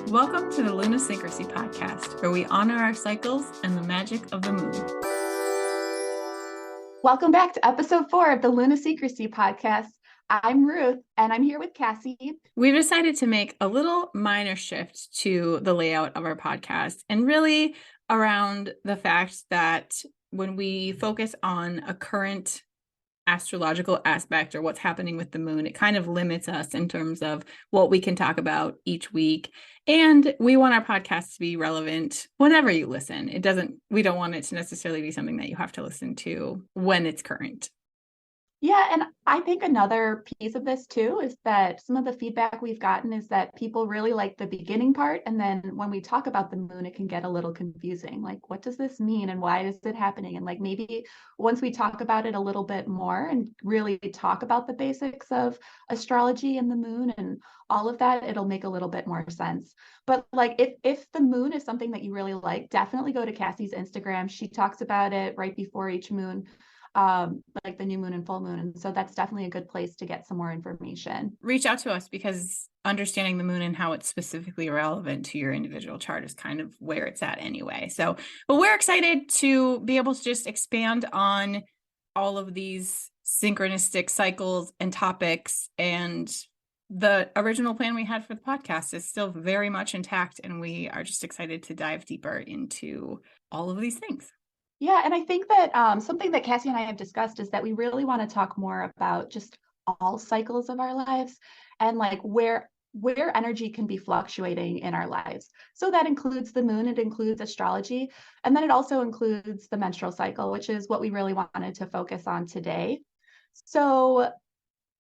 Welcome to the Luna Syncrasy podcast, where we honor our cycles and the magic of the moon. Welcome back to episode 4 of the Luna Syncrasy podcast. I'm Ruth, and I'm here with Cassie. We've decided to make a little minor shift to the layout of our podcast, and really around the fact that when we focus on a current astrological aspect or what's happening with the moon, it kind of limits us in terms of what we can talk about each week. And we want our podcast to be relevant whenever you listen. We don't want it to necessarily be something that you have to listen to when it's current. Yeah, and I think another piece of this too is that some of the feedback we've gotten is that people really like the beginning part. And then when we talk about the moon, it can get a little confusing. Like, what does this mean and why is it happening? And like maybe once we talk about it a little bit more and really talk about the basics of astrology and the moon and all of that, it'll make a little bit more sense. But like if the moon is something that you really like, definitely go to Cassie's Instagram. She talks about it right before each moon, like the new moon and full moon. And so that's definitely a good place to get some more information. Reach out to us, because understanding the moon and how it's specifically relevant to your individual chart is kind of where it's at anyway. But we're excited to be able to just expand on all of these synchronistic cycles and topics. And the original plan we had for the podcast is still very much intact. And we are just excited to dive deeper into all of these things. Yeah, and I think that something that Cassie and I have discussed is that we really want to talk more about just all cycles of our lives and like where energy can be fluctuating in our lives. So that includes the moon, it includes astrology, and then it also includes the menstrual cycle, which is what we really wanted to focus on today. So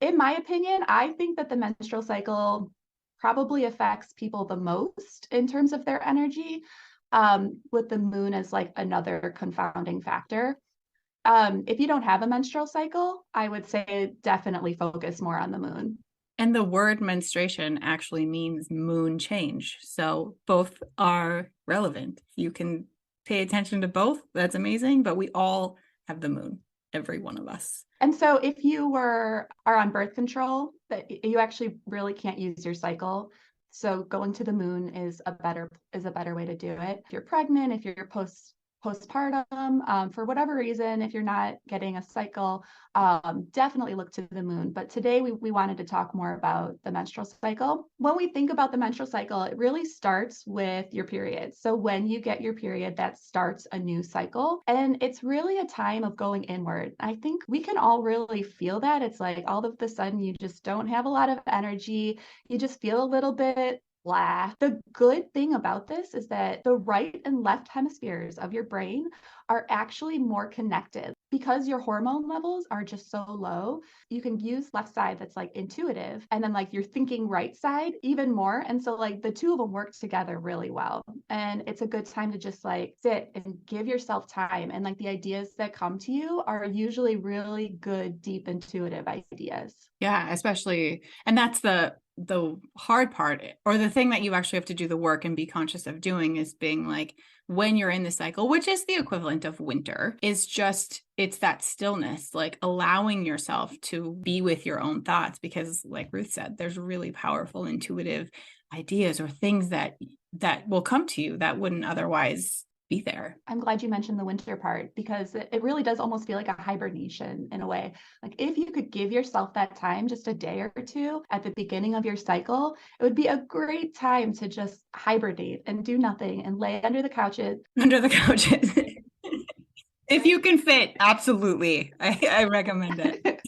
in my opinion, I think that the menstrual cycle probably affects people the most in terms of their energy, with the moon as like another confounding factor. If you don't have a menstrual cycle, I would say definitely focus more on the moon. And the word menstruation actually means moon change. So both are relevant. You can pay attention to both. That's amazing. But we all have the moon, every one of us. And so if you are on birth control, that you actually really can't use your cycle. So going to the moon is a better way to do it. If you're pregnant, if you're postpartum, for whatever reason, if you're not getting a cycle, definitely look to the moon. But today we wanted to talk more about the menstrual cycle. When we think about the menstrual cycle, it really starts with your period. So when you get your period, that starts a new cycle. And it's really a time of going inward. I think we can all really feel that. It's like all of a sudden you just don't have a lot of energy. You just feel a little bit blah. The good thing about this is that the right and left hemispheres of your brain are actually more connected because your hormone levels are just so low. You can use left side that's like intuitive, and then like you're thinking right side even more. And so like the two of them work together really well. And it's a good time to just like sit and give yourself time. And like the ideas that come to you are usually really good, deep, intuitive ideas. Yeah, especially, and that's the hard part, or the thing that you actually have to do the work and be conscious of doing, is being like, when you're in the cycle, which is the equivalent of winter, is just, it's that stillness, like allowing yourself to be with your own thoughts, because like Ruth said, there's really powerful intuitive ideas or things that will come to you that wouldn't otherwise be there. I'm glad you mentioned the winter part, because it really does almost feel like a hibernation in a way. Like if you could give yourself that time, just a day or two at the beginning of your cycle, it would be a great time to just hibernate and do nothing and lay under the couches. If you can fit, absolutely. I recommend it.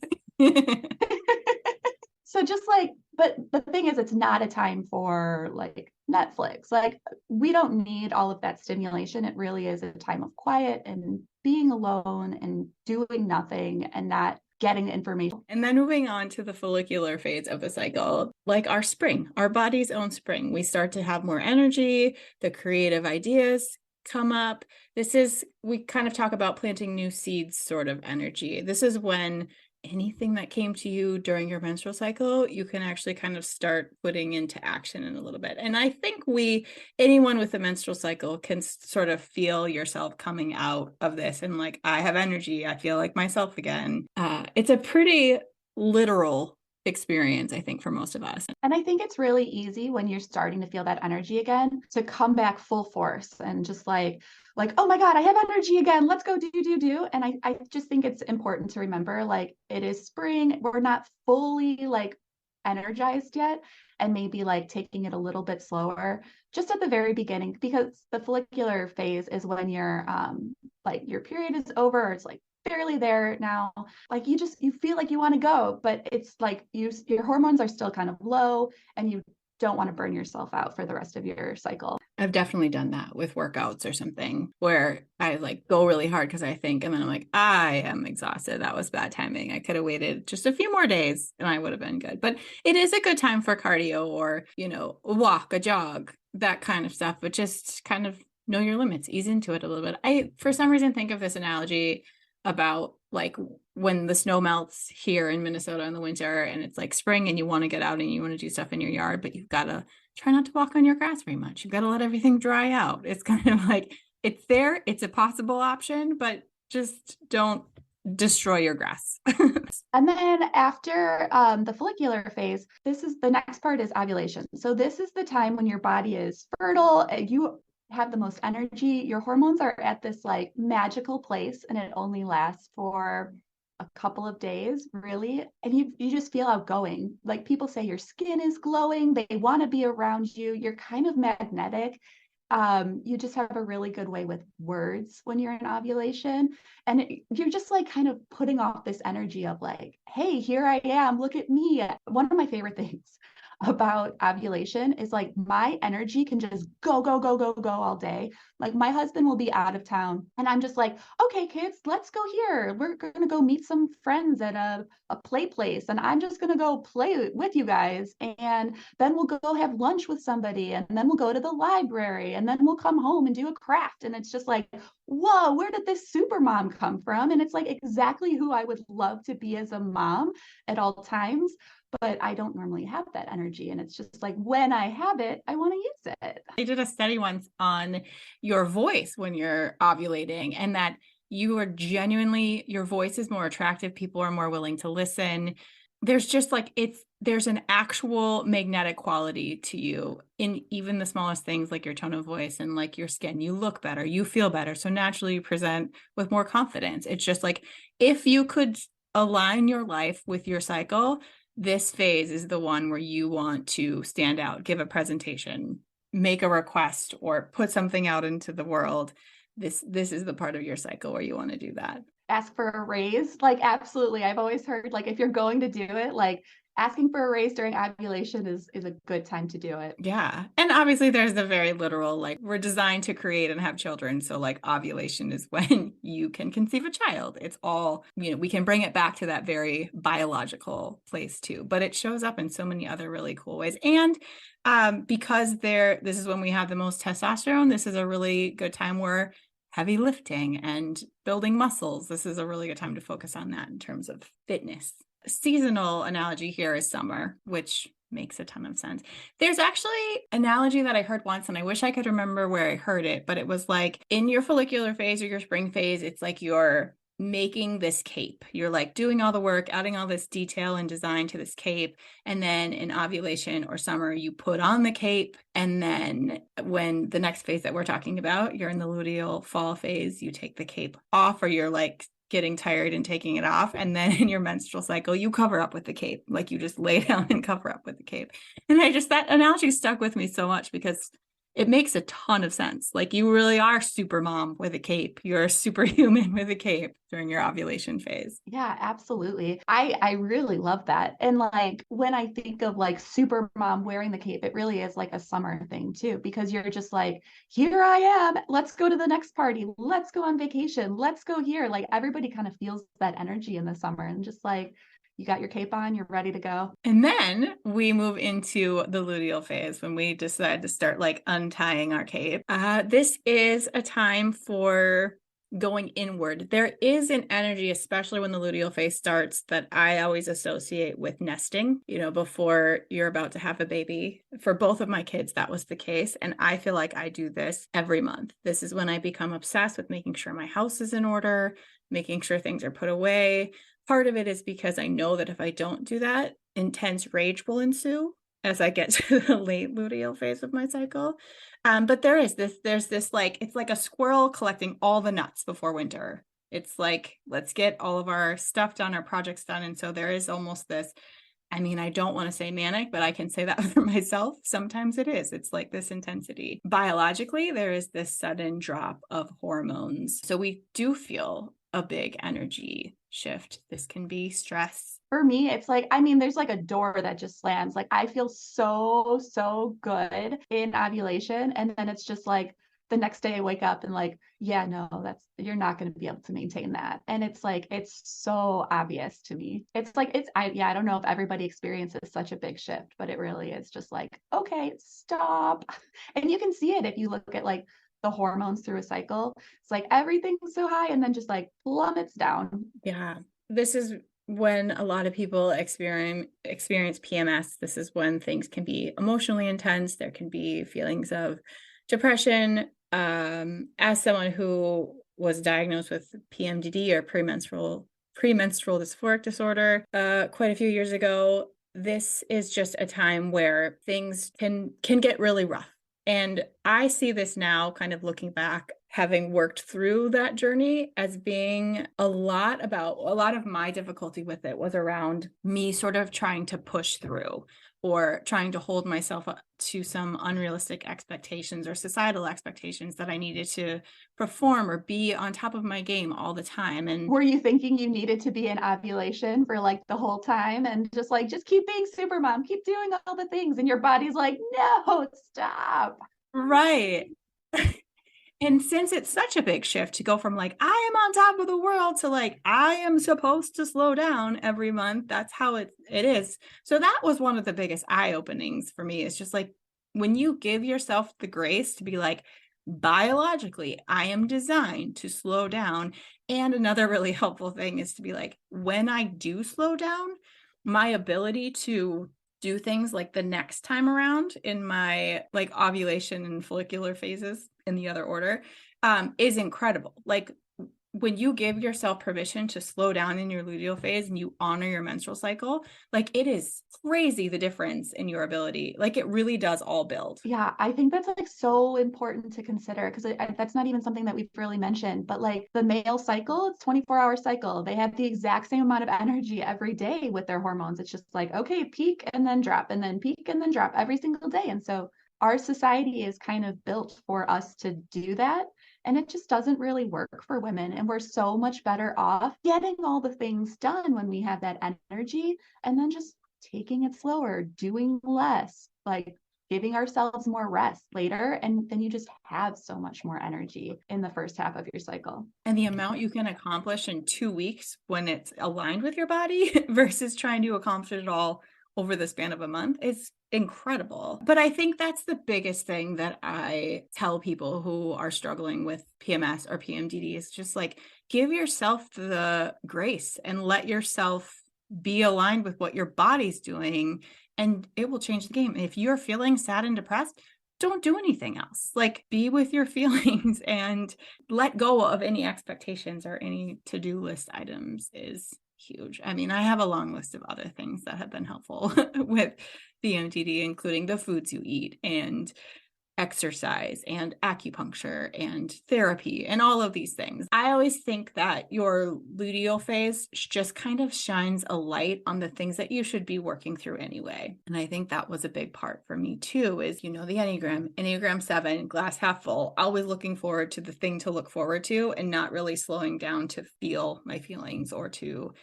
So just like, but the thing is, it's not a time for like Netflix. Like we don't need all of that stimulation. It really is a time of quiet and being alone and doing nothing and not getting the information. And then moving on to the follicular phase of the cycle, like our spring, our body's own spring, we start to have more energy, the creative ideas come up. We kind of talk about planting new seeds sort of energy. This is when anything that came to you during your menstrual cycle, you can actually kind of start putting into action in a little bit. And I think anyone with a menstrual cycle can sort of feel yourself coming out of this and like, I have energy, I feel like myself again. It's a pretty literal experience, I think, for most of us. And I think it's really easy when you're starting to feel that energy again to come back full force and just like, oh my God, I have energy again. Let's go do. And I just think it's important to remember, like, it is spring. We're not fully like energized yet. And maybe like taking it a little bit slower just at the very beginning, because the follicular phase is when you're like your period is over, or it's like barely there now, like you feel like you want to go, but it's like your hormones are still kind of low, and you don't want to burn yourself out for the rest of your cycle. I've definitely done that with workouts or something where I like go really hard because I think, and then I'm like, I am exhausted. That was bad timing. I could have waited just a few more days and I would have been good. But it is a good time for cardio or, a walk, a jog, that kind of stuff, but just kind of know your limits, ease into it a little bit. I, for some reason, think of this analogy about like when the snow melts here in Minnesota in the winter and it's like spring and you want to get out and you want to do stuff in your yard, but you've got to try not to walk on your grass very much. You've got to let everything dry out. It's kind of like it's there, it's a possible option, but just don't destroy your grass. And then after the follicular phase, this is the next part is ovulation. So this is the time when your body is fertile, you have the most energy, your hormones are at this like magical place, and it only lasts for a couple of days, really. And you just feel outgoing. Like people say your skin is glowing, they want to be around you, you're kind of magnetic. You just have a really good way with words when you're in ovulation. And you're just like kind of putting off this energy of like, hey, here I am, look at me. One of my favorite things about ovulation is like my energy can just go all day. Like my husband will be out of town and I'm just like, okay, kids, let's go here. We're going to go meet some friends at a play place. And I'm just going to go play with you guys. And then we'll go have lunch with somebody. And then we'll go to the library. And then we'll come home and do a craft. And it's just like, whoa, where did this super mom come from? And it's like exactly who I would love to be as a mom at all times, but I don't normally have that energy. And it's just like when I have it, I want to use it. I did a study once on your voice when you're ovulating, and that you are genuinely, your voice is more attractive. People are more willing to listen. There's just like, there's an actual magnetic quality to you in even the smallest things, like your tone of voice and like your skin. You look better, you feel better. So naturally you present with more confidence. It's just like, if you could align your life with your cycle, this phase is the one where you want to stand out, give a presentation, make a request, or put something out into the world. This is the part of your cycle where you want to do that. Ask for a raise, like absolutely. I've always heard like if you're going to do it, like asking for a raise during ovulation is a good time to do it. Yeah. And obviously there's the very literal, like we're designed to create and have children. So like ovulation is when you can conceive a child. It's all, we can bring it back to that very biological place too, but it shows up in so many other really cool ways. And because this is when we have the most testosterone, this is a really good time where heavy lifting and building muscles. This is a really good time to focus on that in terms of fitness. Seasonal analogy here is summer, which makes a ton of sense. There's actually an analogy that I heard once, and I wish I could remember where I heard it, but it was like in your follicular phase or your spring phase, it's like you're making this cape. You're like doing all the work, adding all this detail and design to this cape. And then in ovulation or summer, you put on the cape. And then when the next phase that we're talking about, you're in the luteal fall phase, you take the cape off, or you're like getting tired and taking it off. And then in your menstrual cycle, you cover up with the cape. Like you just lay down and cover up with the cape. And that analogy stuck with me so much because it makes a ton of sense. Like you really are super mom with a cape. You're a superhuman with a cape during your ovulation phase. Yeah, absolutely. I really love that. And like when I think of like super mom wearing the cape, it really is like a summer thing too, because you're just like, here I am. Let's go to the next party. Let's go on vacation. Let's go here. Like everybody kind of feels that energy in the summer, and just like you got your cape on, you're ready to go. And then we move into the luteal phase when we decide to start like untying our cape. This is a time for going inward. There is an energy, especially when the luteal phase starts, that I always associate with nesting. Before you're about to have a baby. For both of my kids, that was the case. And I feel like I do this every month. This is when I become obsessed with making sure my house is in order, making sure things are put away. Part of it is because I know that if I don't do that, intense rage will ensue as I get to the late luteal phase of my cycle. But there's this like, it's like a squirrel collecting all the nuts before winter. It's like, let's get all of our stuff done, our projects done. And so there is almost this, I mean, I don't want to say manic, but I can say that for myself. Sometimes it is. It's like this intensity. Biologically, there is this sudden drop of hormones. So we do feel a big energy shift. This can be stress. For me, it's like, I mean, there's like a door that just slams. Like I feel so good in ovulation. And then it's just like the next day I wake up and like, yeah, no, you're not going to be able to maintain that. And it's like, it's so obvious to me. It's like, I don't know if everybody experiences such a big shift, but it really is just like, okay, stop. And you can see it if you look at like the hormones through a cycle. It's like everything's so high and then just like plummets down. Yeah. This is when a lot of people experience PMS. This is when things can be emotionally intense. There can be feelings of depression. As someone who was diagnosed with PMDD or premenstrual dysphoric disorder quite a few years ago, this is just a time where things can get really rough. And I see this now, kind of looking back, having worked through that journey, as being a lot of my difficulty with it was around me sort of trying to push through or trying to hold myself up to some unrealistic expectations or societal expectations that I needed to perform or be on top of my game all the time. And were you thinking you needed to be in ovulation for like the whole time and just like, just keep being super mom, keep doing all the things, and your body's like, no, stop. right. And since it's such a big shift to go from like, I am on top of the world to like, I am supposed to slow down every month. That's how it is. So that was one of the biggest eye openings for me. It's just like, when you give yourself the grace to be like, biologically, I am designed to slow down. And another really helpful thing is to be like, when I do slow down, my ability to do things like the next time around in my like ovulation and follicular phases in the other order is incredible. Like when you give yourself permission to slow down in your luteal phase and you honor your menstrual cycle, like it is crazy the difference in your ability. Like it really does all build. Yeah, I think that's like so important to consider because that's not even something that we've really mentioned. But like the male cycle, it's 24-hour cycle. They have the exact same amount of energy every day with their hormones. It's just like, okay, peak and then drop and then peak and then drop every single day. And so our society is kind of built for us to do that. And it just doesn't really work for women. And we're so much better off getting all the things done when we have that energy and then just taking it slower, doing less, like giving ourselves more rest later. And then you just have so much more energy in the first half of your cycle. And the amount you can accomplish in 2 weeks when it's aligned with your body versus trying to accomplish it all over the span of a month is incredible. But I think that's the biggest thing that I tell people who are struggling with PMS or PMDD is just like, give yourself the grace and let yourself be aligned with what your body's doing, and it will change the game. If you're feeling sad and depressed, don't do anything else. Like be with your feelings and let go of any expectations or any to-do list items is huge. I mean, I have a long list of other things that have been helpful with the MTD, including the foods you eat and exercise and acupuncture and therapy and all of these things. I always think that your luteal phase just kind of shines a light on the things that you should be working through anyway. And I think that was a big part for me too, is, you know, the Enneagram 7, glass half full, always looking forward to the thing to look forward to and not really slowing down to feel my feelings or to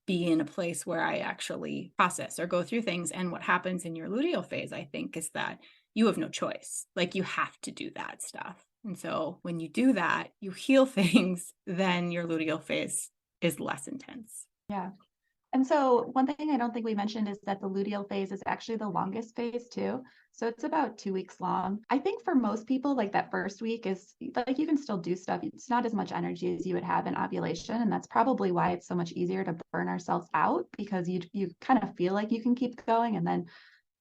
be in a place where I actually process or go through things. And what happens in your luteal phase, I think, is that you have no choice. Like you have to do that stuff. And so when you do that, you heal things, then your luteal phase is less intense. Yeah. And so one thing I don't think we mentioned is that the luteal phase is actually the longest phase too. So it's about 2 weeks long. I think for most people, like that first week is like you can still do stuff. It's not as much energy as you would have in ovulation. And that's probably why it's so much easier to burn ourselves out, because you kind of feel like you can keep going. And then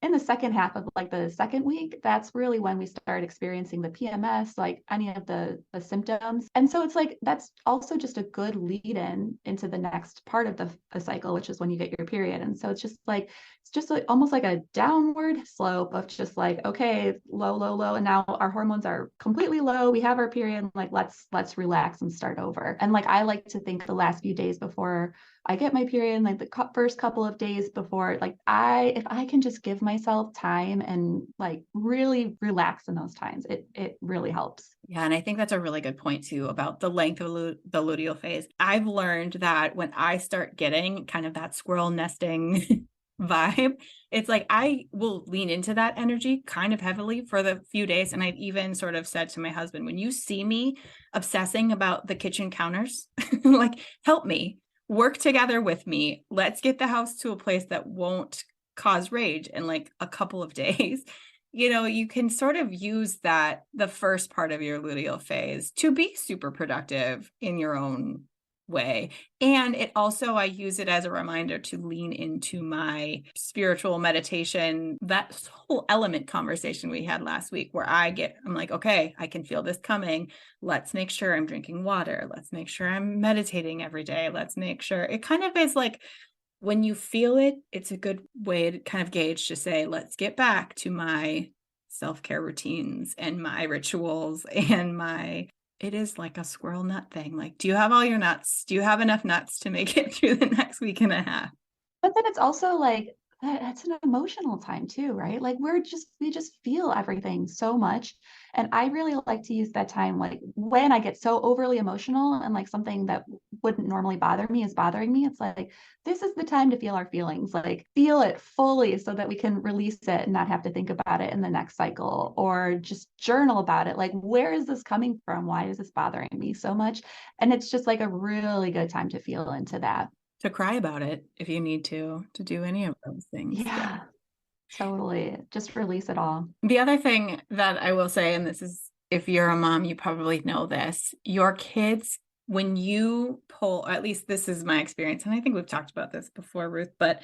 in the second half of like the second week, that's really when we start experiencing the PMS, like any of the symptoms. And so it's like that's also just a good lead in into the next part of the cycle, which is when you get your period. And so it's just like almost like a downward slope of just like, okay, low, low, low. And now our hormones are completely low. We have our period, like let's relax and start over. And like I like to think the last few days before I get my period, like the first couple of days before, like if I can just give myself time and like really relax in those times, it really helps. Yeah, and I think that's a really good point too about the length of the luteal phase. I've learned that when I start getting kind of that squirrel nesting vibe, it's like I will lean into that energy kind of heavily for the few days. And I've even sort of said to my husband, when you see me obsessing about the kitchen counters, like help me, work together with me. Let's get the house to a place that won't cause rage in like a couple of days. You can sort of use that the first part of your luteal phase to be super productive in your own way. And it also, I use it as a reminder to lean into my spiritual meditation, that whole element conversation we had last week, where I'm like, okay, I can feel this coming. Let's make sure I'm drinking water. Let's make sure I'm meditating every day. Let's make sure it kind of is like, when you feel it, it's a good way to kind of gauge to say, let's get back to my self-care routines and my rituals it is like a squirrel nut thing. Like, do you have all your nuts? Do you have enough nuts to make it through the next week and a half? But then it's also like that's an emotional time too, right? Like we just feel everything so much. And I really like to use that time like when I get so overly emotional and like something that wouldn't normally bother me is bothering me. It's like this is the time to feel our feelings, like feel it fully so that we can release it and not have to think about it in the next cycle or just journal about it. Like, where is this coming from? Why is this bothering me so much? And it's just like a really good time to feel into that. To cry about it if you need to do any of those things. Yeah. Yeah, totally. Just release it all. The other thing that I will say, and this is if you're a mom, you probably know this, your kids, when you pull, at least this is my experience, and I think we've talked about this before, Ruth, but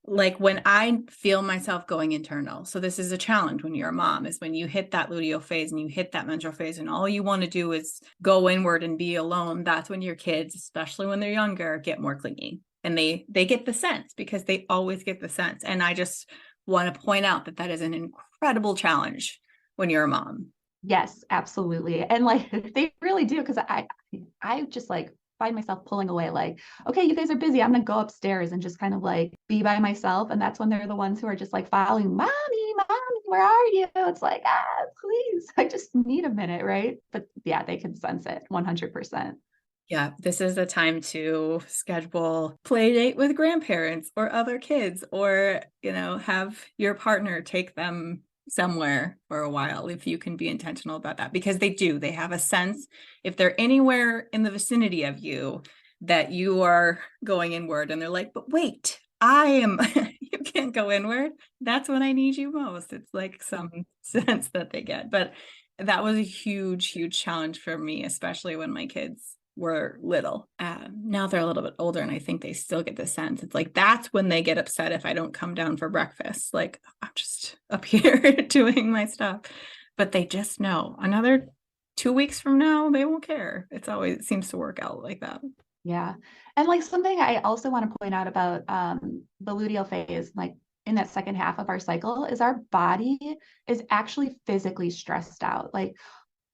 like when I feel myself going internal, so this is a challenge when you're a mom, is when you hit that luteal phase and you hit that menstrual phase and all you want to do is go inward and be alone. That's when your kids, especially when they're younger, get more clingy. And they get the sense because they always get the sense. And I just want to point out that is an incredible challenge when you're a mom. Yes, absolutely. And like they really do because I just like find myself pulling away like, okay, you guys are busy. I'm gonna go upstairs and just kind of like be by myself. And that's when they're the ones who are just like following, mommy, where are you? It's like, please, I just need a minute, right? But yeah, they can sense it 100%. Yeah, this is the time to schedule play date with grandparents or other kids, or, have your partner take them somewhere for a while if you can be intentional about that, because they have a sense if they're anywhere in the vicinity of you that you are going inward and they're like, but wait, you can't go inward. That's when I need you most. It's like some sense that they get. But that was a huge, huge challenge for me, especially when my kids were little. Now they're a little bit older and I think they still get the sense. It's like, that's when they get upset if I don't come down for breakfast. Like, I'm just up here doing my stuff. But they just know another 2 weeks from now, they won't care. It seems to work out like that. Yeah. And like something I also want to point out about the luteal phase, like in that second half of our cycle, is our body is actually physically stressed out. Like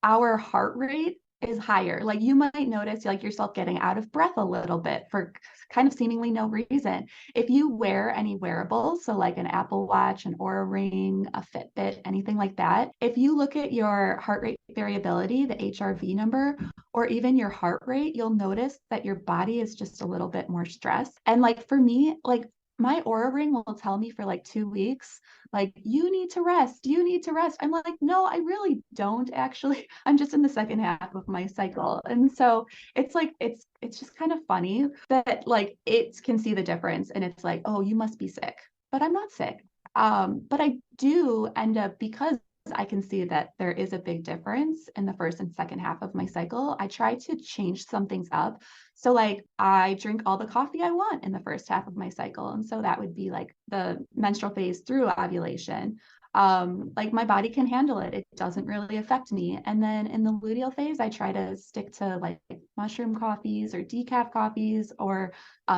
our heart rate is higher. Like you might notice like yourself getting out of breath a little bit for kind of seemingly no reason. If you wear any wearables, so like an Apple Watch, an Aura Ring, a Fitbit, anything like that, if you look at your heart rate variability, the HRV number, or even your heart rate, you'll notice that your body is just a little bit more stressed. And like for me, like my Aura Ring will tell me for like 2 weeks, like, you need to rest. You need to rest. I'm like, no, I really don't actually. I'm just in the second half of my cycle. And so it's like, it's just kind of funny that like it can see the difference and it's like, oh, you must be sick, but I'm not sick. But I do end up because I can see that there is a big difference in the first and second half of my cycle, I try to change some things up. So like I drink all the coffee I want in the first half of my cycle. And so that would be like the menstrual phase through ovulation. Like my body can handle it. It doesn't really affect me. And then in the luteal phase, I try to stick to like mushroom coffees or decaf coffees, or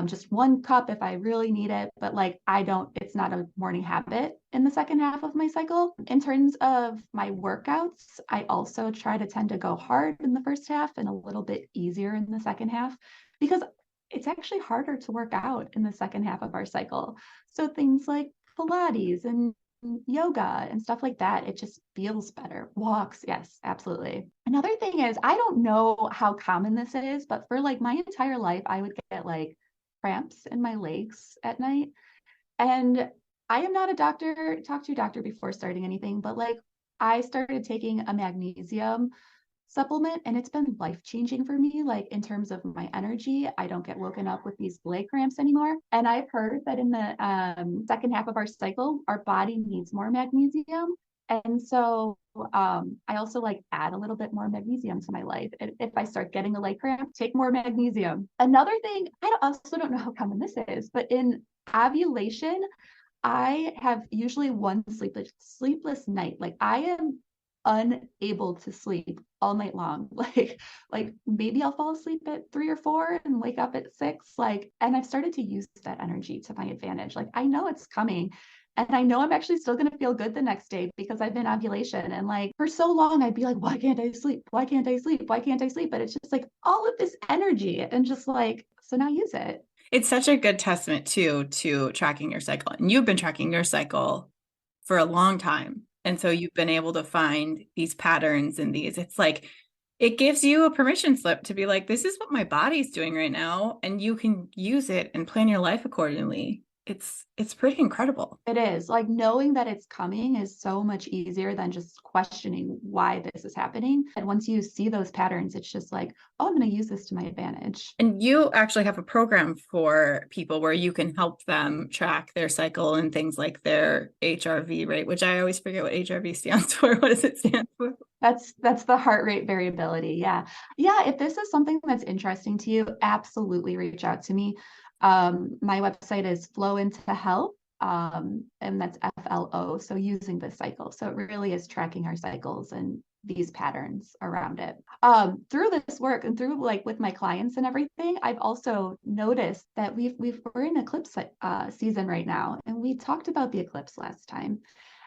just 1 cup if I really need it. But like it's not a morning habit in the second half of my cycle. In terms of my workouts, I also try to tend to go hard in the first half and a little bit easier in the second half, because it's actually harder to work out in the second half of our cycle. So things like Pilates and yoga and stuff like that, it just feels better. Walks, yes, absolutely. Another thing is, I don't know how common this is, but for like my entire life, I would get like cramps in my legs at night. And I am not a doctor, talk to your doctor before starting anything, but like I started taking a magnesium supplement and it's been life-changing for me, like in terms of my energy. I don't get woken up with these leg cramps anymore. And I've heard that in the second half of our cycle, our body needs more magnesium. And so I also like add a little bit more magnesium to my life. If I start getting a leg cramp, take more magnesium. Another thing, also don't know how common this is, but in ovulation, I have usually one sleepless night. Like I am unable to sleep all night long. Like maybe I'll fall asleep at 3 or 4 and wake up at 6. And I've started to use that energy to my advantage. Like I know it's coming. And I know I'm actually still going to feel good the next day because I've been ovulation. And like for so long, I'd be like, why can't I sleep? Why can't I sleep? Why can't I sleep? But it's just like all of this energy and just like, so now use it. It's such a good testament too to tracking your cycle. And you've been tracking your cycle for a long time. And so you've been able to find these patterns and it's like, it gives you a permission slip to be like, this is what my body's doing right now. And you can use it and plan your life accordingly. It's pretty incredible. It is. Like knowing that it's coming is so much easier than just questioning why this is happening. And once you see those patterns, it's just like, oh, I'm going to use this to my advantage. And you actually have a program for people where you can help them track their cycle and things like their HRV rate, which I always forget what HRV stands for. What does it stand for? That's the heart rate variability. Yeah. Yeah. If this is something that's interesting to you, absolutely reach out to me. My website is Flow Into Health, and that's FLO. So using the cycle. So it really is tracking our cycles and these patterns around it. Through this work and through like with my clients and everything, I've also noticed that we're in eclipse season right now, and we talked about the eclipse last time.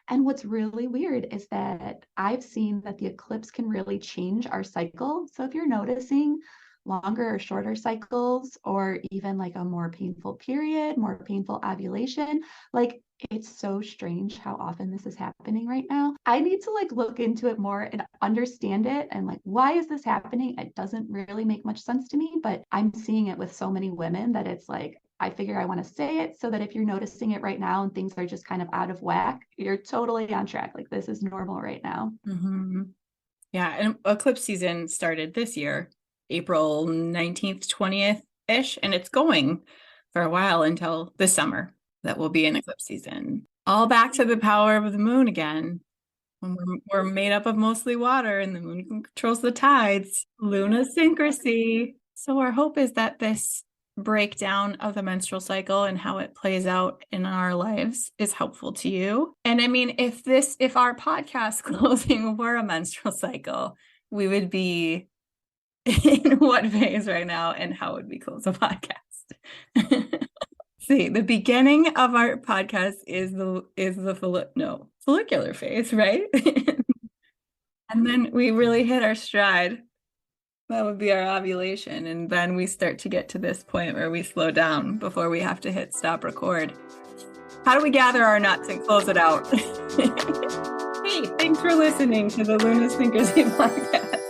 And what's really weird is that I've seen that the eclipse can really change our cycle. So if you're noticing longer or shorter cycles, or even like a more painful period, more painful ovulation, like it's so strange how often this is happening right now. I need to like look into it more and understand it. And like, why is this happening? It doesn't really make much sense to me, but I'm seeing it with so many women that it's like, I figure I want to say it so that if you're noticing it right now and things are just kind of out of whack, you're totally on track. Like this is normal right now. Mm-hmm. Yeah. And eclipse season started this year, April 19th, 20th-ish, and it's going for a while until this summer that will be an eclipse season. All back to the power of the moon again. When we're made up of mostly water and the moon controls the tides, Luna Syncrasy. So our hope is that this breakdown of the menstrual cycle and how it plays out in our lives is helpful to you. And I mean, if our podcast closing were a menstrual cycle, we would be in what phase right now, and how would we close a podcast? See, the beginning of our podcast is the follicular phase, right? And then we really hit our stride. That would be our ovulation. And then we start to get to this point where we slow down before we have to hit stop record. How do we gather our nuts and close it out? Hey, thanks for listening to the Luna Syncrasy podcast.